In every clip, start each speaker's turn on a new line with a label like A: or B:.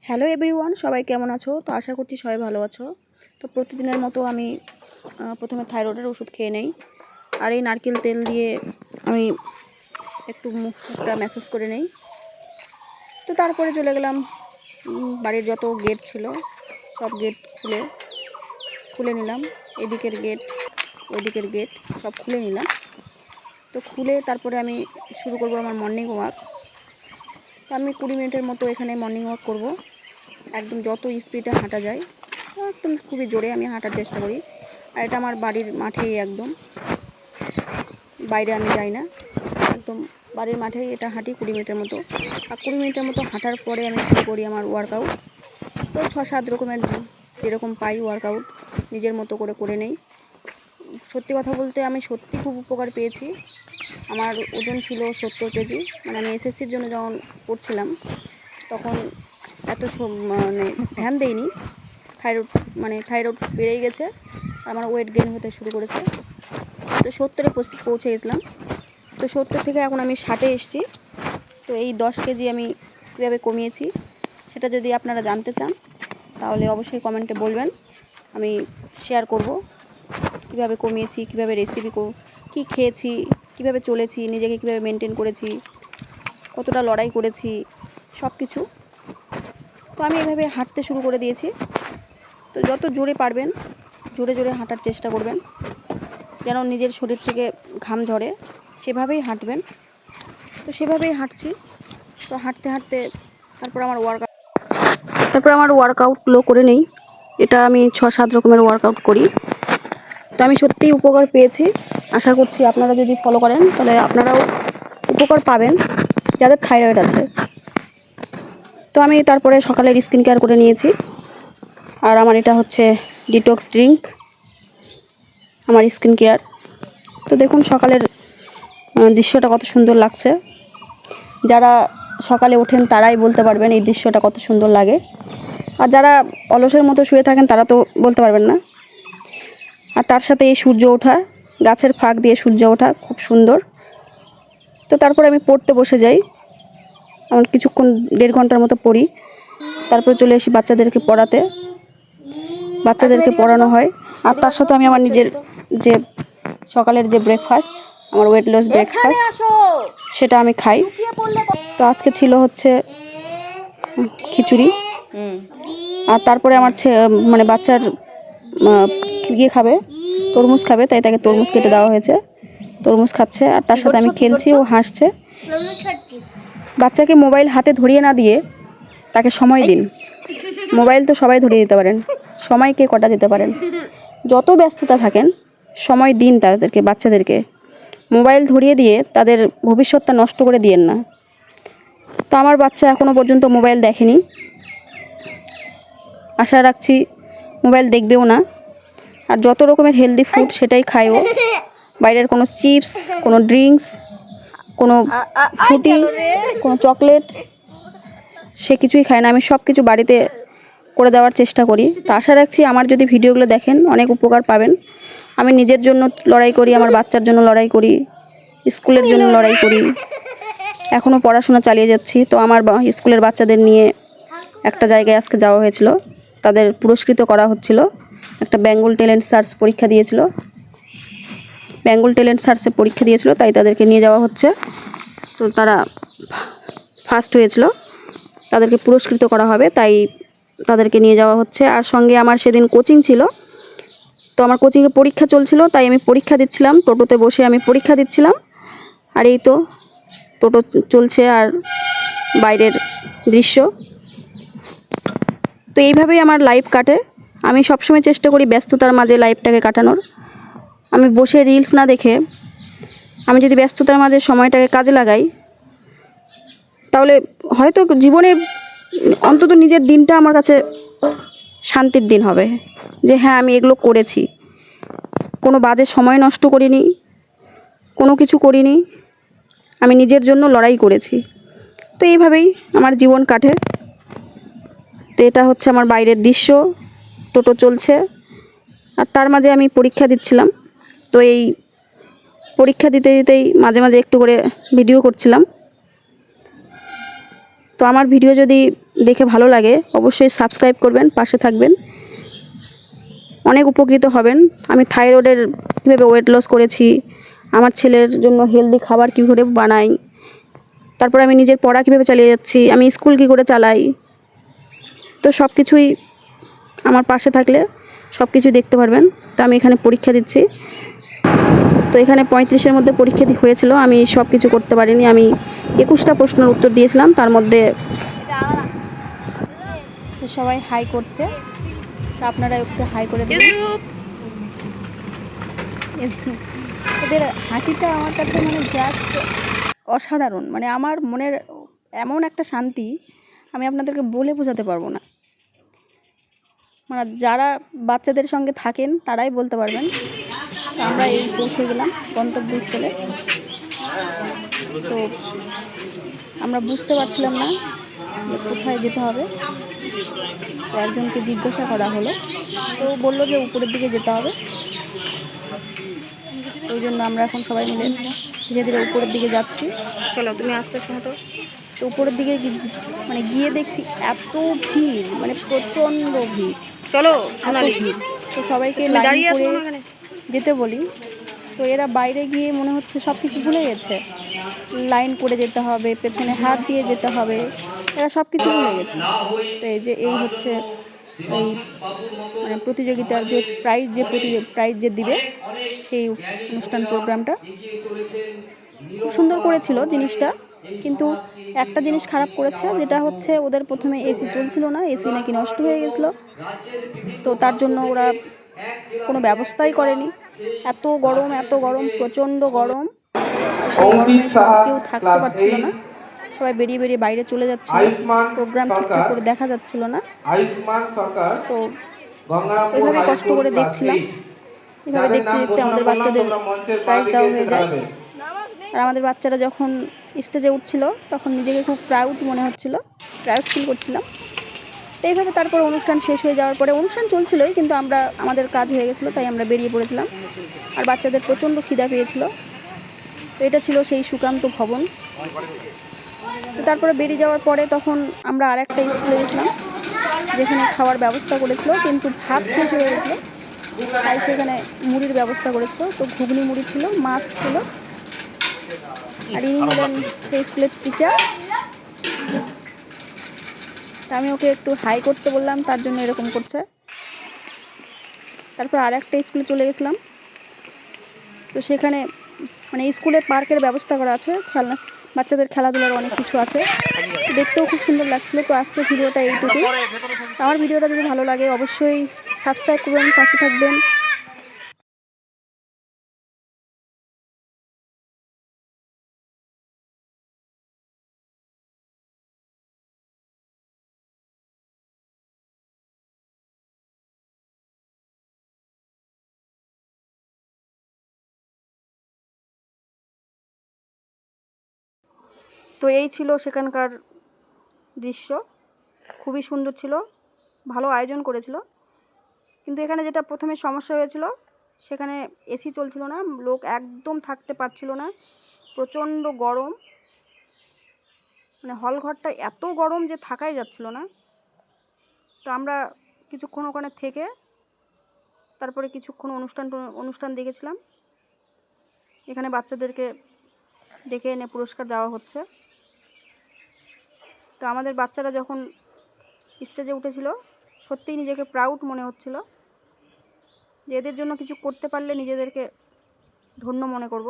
A: Hello everyone, সবাই কেমন আছো? তো আশা করছি সবাই ভালো আছো। তো প্রতিদিনের মতো আমি প্রথমে থাইরয়েডের ওষুধ খেয়ে নেই, আর এই নারকেল তেল দিয়ে আমি একটু মুখটা ম্যাসাজ করে নেই। তো তারপরে চলে গেলাম বাড়ির যত গেট ছিল সব গেট খুলে নিলাম। এদিকের গেট, ওইদিকের গেট সব খুলে নিলাম। তো খুলে তারপরে আমি শুরু করব আমার মর্নিং ওয়াক। তো আমি 20 মিনিটের মতো এখানে মর্নিং ওয়াক করব। একদম যত স্পিডে হাঁটা যায় একদম খুবই জোরে আমি হাঁটার চেষ্টা করি। আর এটা আমার বাড়ির মাঠেই, একদম বাইরে আমি যাই না, একদম বাড়ির মাঠেই এটা হাঁটি 20 মিনিটের মতো। আর 20 মিনিটের মতো হাঁটার পরে আমি শুরু করি আমার ওয়ার্কআউট। তো 6-7 রকমের যেরকম পাই ওয়ার্কআউট নিজের মতো করে নেই। সত্যি কথা বলতে আমি সত্যি খুব উপকার পেয়েছি। আমার ওজন ছিল 70 কেজি, মানে আমি এসএসসির জন্য যখন পড়ছিলাম তখন এত মানে ধ্যান দেইনি। থাইরয়েড বেড়েই গেছে, আমার ওয়েট গেইন হতে শুরু করেছে। তো 70-এ পৌঁছে গেছিলাম। তো 70 থেকে এখন আমি 60-এ এসেছি। তো এই 10 কেজি আমি কীভাবে কমিয়েছি সেটা যদি আপনারা জানতে চান তাহলে অবশ্যই কমেন্টে বলবেন, আমি শেয়ার করব কীভাবে কমিয়েছি, কীভাবে রেসিপি কী খেয়েছি, কীভাবে চলেছি, নিজেকে কীভাবে মেনটেন করেছি, কতটা লড়াই করেছি, সব কিছু। তো আমি এভাবে হাঁটতে শুরু করে দিয়েছি। তো যত জোরে পারবেন জোরে জোরে হাঁটার চেষ্টা করবেন, যেন নিজের শরীর থেকে ঘাম ঝরে, সেভাবেই হাঁটবেন। তো সেভাবেই হাঁটছি। তো হাঁটতে হাঁটতে তারপর আমার ওয়ার্কআউটগুলো করে নেই। এটা আমি 6-7 রকমের ওয়ার্কআউট করি। তো আমি সত্যিই উপকার পেয়েছি। আশা করছি আপনারা যদি ফলো করেন তাহলে আপনারাও উপকার পাবেন যাদের থাইরয়েড আছে। তো আমি তারপরে সকালের স্কিন কেয়ার করে নিয়েছি। আর আমার এটা হচ্ছে ডিটক্স ড্রিঙ্ক, আমার স্কিন কেয়ার। তো দেখুন সকালের দৃশ্যটা কত সুন্দর লাগছে। যারা সকালে ওঠেন তারাই বলতে পারবেন এই দৃশ্যটা কত সুন্দর লাগে। আর যারা অলসের মতো শুয়ে থাকেন তারা তো বলতে পারবেন না। আর তার সাথে এই সূর্য ওঠা, গাছের ফাঁক দিয়ে সূর্য ওঠা খুব সুন্দর। তো তারপরে আমি পড়তে বসে যাই, আমার কিছুক্ষণ 1.5 ঘন্টার মতো পড়ি। তারপরে চলে আসি বাচ্চাদেরকে পড়ানো হয়। আর তার সাথে আমি আমার নিজের যে সকালের যে ব্রেকফাস্ট, আমার ওয়েট লস ব্রেকফাস্ট, সেটা আমি খাই। তো আজকে ছিল হচ্ছে খিচুড়ি। আর তারপরে আমার মানে বাচ্চার খাবে, তরমুজ খাবে, তাই তাকে তরমুজ কেটে দেওয়া হয়েছে, তরমুজ খাচ্ছে। আর তার সাথে আমি খেলছি, ও হাসছে। বাচ্চাকে মোবাইল হাতে ধরিয়ে না দিয়ে তাকে সময় দিন। মোবাইল তো সবাই ধরিয়ে দিতে পারেন, সময় কে কটা দিতে পারেন? যত ব্যস্ততা থাকেন সময় দিন তাদেরকে, বাচ্চাদেরকে। মোবাইল ধরিয়ে দিয়ে তাদের ভবিষ্যৎটা নষ্ট করে দিয়েন না। তো আমার বাচ্চা এখনও পর্যন্ত মোবাইল দেখেনি, আশা রাখছি মোবাইল দেখবেও না। আর যত রকমের হেলদি ফুড সেটাই খায় ও। বাইরের কোনো চিপস, কোনো ড্রিঙ্কস, কোনো ফ্রুটি, কোনো চকলেট সে কিছুই খায় না। আমি সব কিছু বাড়িতে করে দেওয়ার চেষ্টা করি। তো আশা রাখছি আমার যদি ভিডিওগুলো দেখেন অনেক উপকার পাবেন। আমি নিজের জন্য লড়াই করি, আমার বাচ্চার জন্য লড়াই করি, স্কুলের জন্য লড়াই করি, এখনও পড়াশোনা চালিয়ে যাচ্ছি। তো আমার স্কুলের বাচ্চাদের নিয়ে একটা জায়গায় আজকে যাওয়া হয়েছিল, তাদের পুরস্কৃত করা হচ্ছিল। একটা বেঙ্গল ট্যালেন্ট সার্চ পরীক্ষা দিয়েছিল, তাই তাদেরকে নিয়ে যাওয়া হচ্ছে। তো তারা ফার্স্ট হয়েছিল, তাদেরকে পুরস্কৃত করা হবে, তাই তাদেরকে নিয়ে যাওয়া হচ্ছে। আর সঙ্গে আমার সেদিন কোচিং ছিল, তো আমার কোচিংয়ে পরীক্ষা চলছিল, তাই আমি পরীক্ষা দিচ্ছিলাম, টোটোতে বসে আমি পরীক্ষা দিচ্ছিলাম। আর এই তো টোটো চলছে আর বাইরের দৃশ্য। তো এইভাবেই আমার লাইফ কাটে। আমি সবসময় চেষ্টা করি ব্যস্ততার মাঝে লাইফটাকে কাটানোর। আমি বসে রিলস না দেখে আমি যদি ব্যস্ততার মাঝে সময়টাকে কাজে লাগাই, তাহলে হয়তো জীবনে অন্তত নিজের দিনটা আমার কাছে শান্তির দিন হবে, যে হ্যাঁ আমি এগুলো করেছি, কোনো বাজে সময় নষ্ট করিনি, কোনো কিছু করিনি, আমি নিজের জন্য লড়াই করেছি। তো এইভাবেই আমার জীবন কাটে। তো এটা হচ্ছে আমার বাইরের দৃশ্য, টোটো চলছে আর তার মাঝে আমি পরীক্ষা দিচ্ছিলাম। তো এই পরীক্ষা দিতে দিতেই মাঝে মাঝে একটু করে ভিডিও করছিলাম। তো আমার ভিডিও যদি দেখে ভালো লাগে অবশ্যই সাবস্ক্রাইব করবেন, পাশে থাকবেন, অনেক উপকৃত হবেন। আমি থাইরয়েডের কীভাবে ওয়েট লস করেছি, আমার ছেলের জন্য হেলদি খাবার কী করে বানাই, তারপর আমি নিজের পড়া কীভাবে চালিয়ে যাচ্ছি, আমি স্কুল কী করে চালাই, তো সব কিছুই আমার পাশে থাকলে সব কিছু দেখতে পারবেন। তো আমি এখানে পরীক্ষা দিচ্ছি। তো এখানে 35-এর মধ্যে পরীক্ষা হয়েছিল, আমি সব কিছু করতে পারিনি। আমি 21টা প্রশ্নের উত্তর দিয়েছিলাম, তার মধ্যে সবাই হাই করছে, তো আপনারা একটু হাই করে দিন। এদের হাসিটা আমার কাছে মানে জাস্ট অসাধারণ, মানে আমার মনের এমন একটা শান্তি আমি আপনাদেরকে বলে বোঝাতে পারবো না। মানে যারা বাচ্চাদের সঙ্গে থাকেন তারাই বলতে পারবেন। তো আমরা এই পৌঁছে গেলাম গন্তব্যস্থলে। তো আমরা বুঝতে পারছিলাম না যে কোথায় যেতে হবে। তো একজনকে জিজ্ঞাসা করা হলো, তো বললো যে উপরের দিকে যেতে হবে। ওই জন্য আমরা এখন সবাই মিলে ধীরে ধীরে উপরের দিকে যাচ্ছি। চলো তুমি আস্তে আস্তে মতো। তো উপরের দিকে মানে গিয়ে দেখছি এত ভিড়, মানে প্রচণ্ড ভিড়। চলো এত ভিড়, তো সবাইকে লাইন করে যেতে বলি। তো এরা বাইরে গিয়ে মনে হচ্ছে সব কিছু ভুলে গেছে, লাইন করে যেতে হবে, পেছনে হাত দিয়ে যেতে হবে, এরা সব কিছু ভুলে গেছে। তো এই হচ্ছে এই মানে প্রতিযোগিতার যে প্রাইজ যে দিবে সেই অনুষ্ঠান প্রোগ্রামটা খুব সুন্দর করেছিল জিনিসটা। কিন্তু একটা জিনিস খারাপ করেছে, যেটা হচ্ছে ওদের প্রথমে এসি চলছিল না, এসি নাকি নষ্ট হয়ে গেছিলো। তো তার জন্য ওরা কোনো ব্যবস্থাই করেনি। এত গরম, প্রচণ্ড গরম, সেই গরমে কেউ থাকতে পারছিল না, সবাই বেরিয়ে বাইরে চলে যাচ্ছিল, প্রোগ্রাম ঠিকঠাক করে দেখা যাচ্ছিল না। তো এইভাবে কষ্ট করে দেখছিলাম, এভাবে দেখতে দেখতে আমাদের বাচ্চাদের প্রাইজ দেওয়া হয়ে যায়। আর আমাদের বাচ্চারা যখন স্টেজে উঠছিল তখন নিজেকে খুব প্রাউড মনে হচ্ছিল, প্রাউড ফিল করছিলাম। তো এইভাবে তারপর অনুষ্ঠান শেষ হয়ে যাওয়ার পরে, অনুষ্ঠান চলছিলই কিন্তু আমাদের কাজ হয়ে গেছিলো, তাই আমরা বেরিয়ে পড়েছিলাম। আর বাচ্চাদের প্রচণ্ড খিদা পেয়েছিল। তো এটা ছিল সেই সুকান্ত ভবন। তো তারপরে বেরিয়ে যাওয়ার পরে তখন আমরা আর একটা স্কুলে গেছিলাম, যেখানে খাওয়ার ব্যবস্থা করেছিল, কিন্তু ভাত শেষ হয়ে গেছিলো, তাই সেখানে মুড়ির ব্যবস্থা করেছিল। তো ঘুগনি মুড়ি ছিল, মাছ ছিল। আর ইনি হলেন সেই স্কুলের টিচার। তা আমি ওকে একটু হাই করতে বললাম, তার জন্য এরকম করছে। তারপর আর একটা স্কুলে চলে গেছিলাম। তো সেখানে মানে স্কুলে পার্কের ব্যবস্থা করা আছে, বাচ্চাদের খেলাধুলার অনেক কিছু আছে, দেখতেও খুব সুন্দর লাগছিল। তো আজকে ভিডিওটা এইটুকুই। আমার ভিডিওটা যদি ভালো লাগে অবশ্যই সাবস্ক্রাইব করবেন, পাশে থাকবেন। তো এই ছিল সেখানকার দৃশ্য, খুবই সুন্দর ছিল, ভালো আয়োজন করেছিল। কিন্তু এখানে যেটা প্রথমে সমস্যা হয়েছিল, সেখানে এসি চলছিল না, লোক একদম থাকতে পারছিল না, প্রচণ্ড গরম, মানে হল ঘরটা এত গরম যে থাকাই যাচ্ছিল না। তো আমরা কিছুক্ষণ ওখানে থেকে তারপরে কিছুক্ষণ অনুষ্ঠান দেখেছিলাম। এখানে বাচ্চাদেরকে ডেকে এনে পুরস্কার দেওয়া হচ্ছে। তো আমাদের বাচ্চারা যখন স্টেজে উঠেছিল সত্যিই নিজেকে প্রাউড মনে হচ্ছিল, যে এদের জন্য কিছু করতে পারলে নিজেদেরকে ধন্য মনে করব।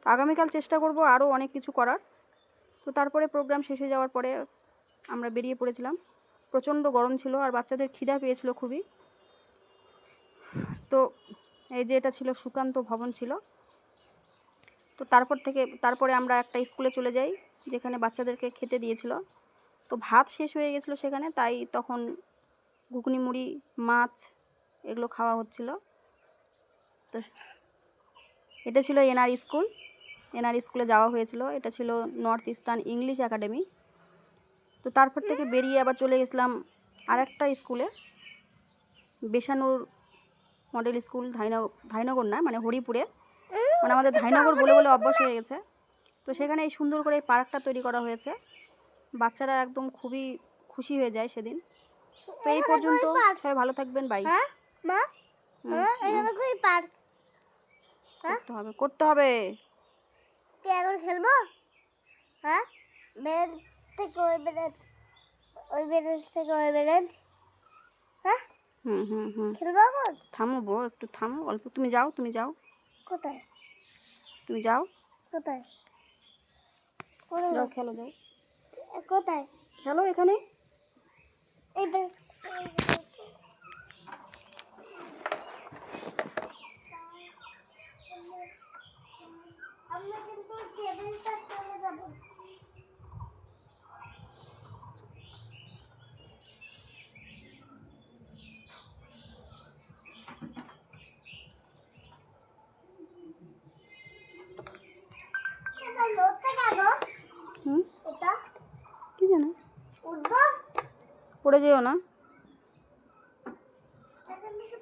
A: তো আগামীকাল চেষ্টা করব আরও অনেক কিছু করার। তো তারপরে প্রোগ্রাম শেষ হয়ে যাওয়ার পরে আমরা বেরিয়ে পড়েছিলাম। প্রচণ্ড গরম ছিল আর বাচ্চাদের খিদা পেয়েছিল খুবই। তো এই যে এটা ছিল সুকান্ত ভবন ছিল। তো তারপরে আমরা একটা স্কুলে চলে যাই, যেখানে বাচ্চাদেরকে খেতে দিয়েছিল। তো ভাত শেষ হয়ে গেছিলো সেখানে, তাই তখন ঘুগনি মুড়ি মাছ এগুলো খাওয়া হচ্ছিল। তো এটা ছিল এনআর স্কুলে যাওয়া হয়েছিল। এটা ছিল নর্থ ইস্টার্ন ইংলিশ একাডেমি। তো তারপর থেকে বেরিয়ে আবার চলে গেছিলাম আর একটা স্কুলে, বেশানুর মডেল স্কুল, ধাইনগর না, মানে হরিপুরে, মানে আমাদের ধাইনগর বলে বলে অভ্যাস হয়ে গেছে। তো সেখানে এই সুন্দর করে এই পার্কটা তৈরি করা হয়েছে। বাচ্চারা একদম খুবই খুশি হয়ে যায় সেদিন। তো এই পর্যন্ত, সবাই ভালো থাকবেন, বাই।
B: মা এখানে কই পার্ক
A: করতে হবে, করতে হবে।
B: কি এখন খেলবো? হ্যাঁ, বেরেন্ট থেকে ওই বেরেন্ট, ওই বেরেন্ট থেকে ওই বেরেন্ট। হ্যাঁ, খেলবো এখন?
A: থামো বউ, একটু থামো অল্প। তুমি যাও, তুমি যাও,
B: কোথায়?
A: তুমি যাও,
B: কোথায়?
A: যাও খেলো, যাও
B: কোথায়?
A: খেলো এখানে।
B: এইটা আমরা কিন্তু টেবিলটা চলে যাবো। এটা লড়তে কেন? এটা
A: কি জানো,
B: উঠবো?
A: পড়ে যেও না।
B: এটা নিচে